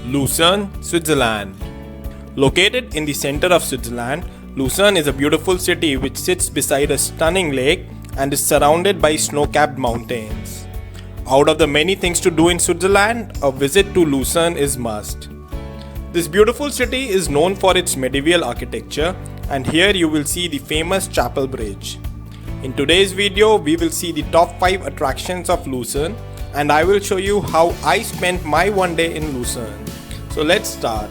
Lucerne, Switzerland. Located in the center of Switzerland, Lucerne is a beautiful city which sits beside a stunning lake and is surrounded by snow-capped mountains. Out of the many things to do in Switzerland, a visit to Lucerne is must. This beautiful city is known for its medieval architecture, and here you will see the famous Chapel Bridge. In today's video, we will see the top 5 attractions of Lucerne, and I will show you how I spent my one day in Lucerne. So let's start.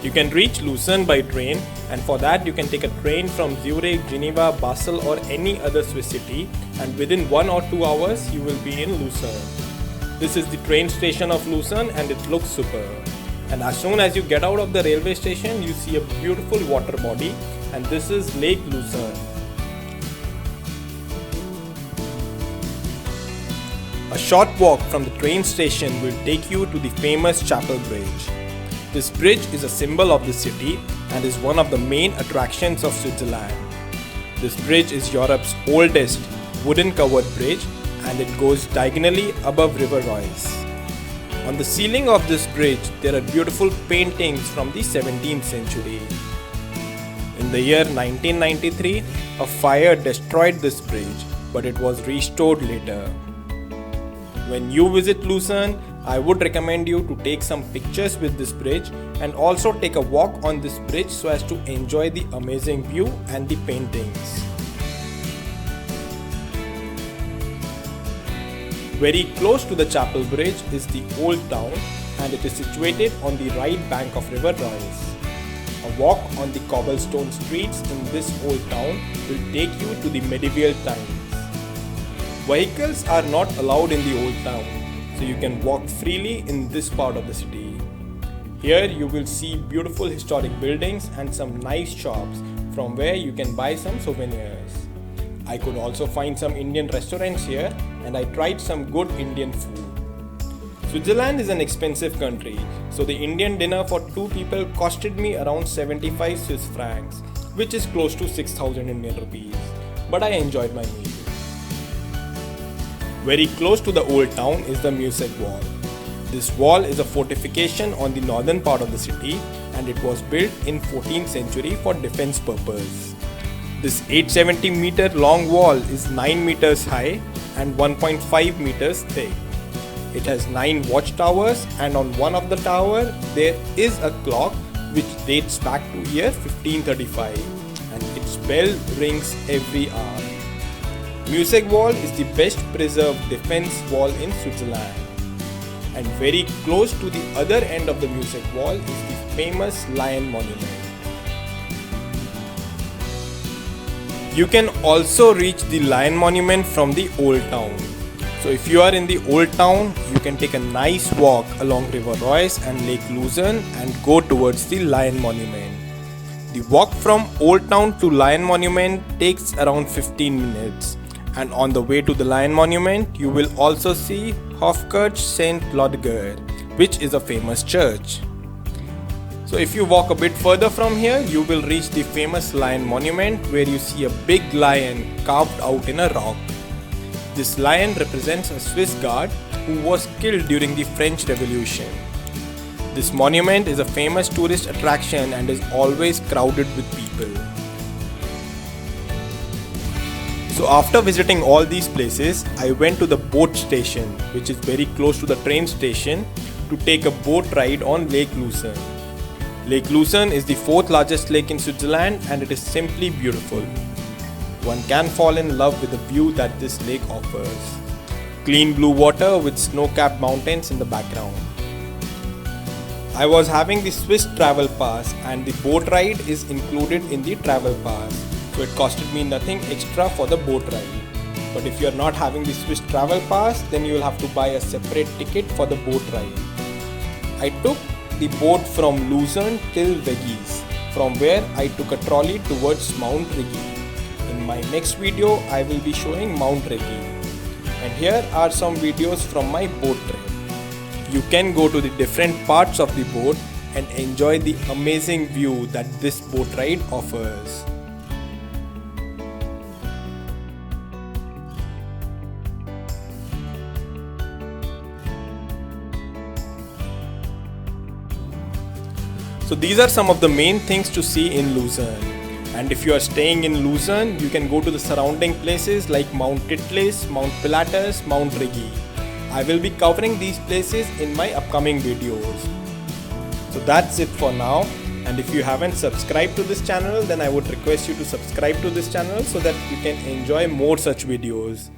You can reach Lucerne by train, and for that you can take a train from Zurich, Geneva, Basel or any other Swiss city, and within 1 or 2 hours you will be in Lucerne. This is the train station of Lucerne and it looks superb. And as soon as you get out of the railway station, you see a beautiful water body, and this is Lake Lucerne. A short walk from the train station will take you to the famous Chapel Bridge. This bridge is a symbol of the city and is one of the main attractions of Switzerland. This bridge is Europe's oldest wooden covered bridge, and it goes diagonally above River Royce. On the ceiling of this bridge, there are beautiful paintings from the 17th century. In the year 1993, a fire destroyed this bridge, but it was restored later. When you visit Lucerne, I would recommend you to take some pictures with this bridge and also take a walk on this bridge so as to enjoy the amazing view and the paintings. Very close to the Chapel Bridge is the Old Town, and it is situated on the right bank of River Royce. A walk on the cobblestone streets in this Old Town will take you to the medieval times. Vehicles are not allowed in the Old Town, so you can walk freely in this part of the city. Here you will see beautiful historic buildings and some nice shops from where you can buy some souvenirs. I could also find some Indian restaurants here, and I tried some good Indian food. Switzerland is an expensive country, so the Indian dinner for 2 people costed me around 75 Swiss francs, which is close to 6,000 Indian rupees. But I enjoyed my meal. Very close to the Old Town is the Museck Wall. This wall is a fortification on the northern part of the city, and it was built in 14th century for defense purpose. This 870 meter long wall is 9 meters high and 1.5 meters thick. It has 9 watchtowers, and on one of the tower there is a clock which dates back to year 1535, and its bell rings every hour. Museck Wall is the best preserved defense wall in Switzerland. And very close to the other end of the Museck Wall is the famous Lion Monument. You can also reach the Lion Monument from the Old Town. So if you are in the Old Town, you can take a nice walk along River Royce and Lake Lucerne and go towards the Lion Monument. The walk from Old Town to Lion Monument takes around 15 minutes. And on the way to the Lion Monument, you will also see Hofkirche St. Lodegerd, which is a famous church. So if you walk a bit further from here, you will reach the famous Lion Monument, where you see a big lion carved out in a rock. This lion represents a Swiss guard who was killed during the French Revolution. This monument is a famous tourist attraction and is always crowded with people. So after visiting all these places, I went to the boat station, which is very close to the train station, to take a boat ride on Lake Lucerne. Lake Lucerne is the 4th largest lake in Switzerland, and it is simply beautiful. One can fall in love with the view that this lake offers. Clean blue water with snow-capped mountains in the background. I was having the Swiss travel pass, and the boat ride is included in the travel pass, so it costed me nothing extra for the boat ride. But if you are not having the Swiss travel pass, then you will have to buy a separate ticket for the boat ride. I took the boat from Lucerne till Veggies, from where I took a trolley towards Mount Rigi. In my next video, I will be showing Mount Rigi. And here are some videos from my boat trip. You can go to the different parts of the boat and enjoy the amazing view that this boat ride offers. So these are some of the main things to see in Luzern. And if you are staying in Luzern, you can go to the surrounding places like Mount Titlis, Mount Pilatus, Mount Rigi. I will be covering these places in my upcoming videos. So that's it for now. And if you haven't subscribed to this channel, then I would request you to subscribe to this channel so that you can enjoy more such videos.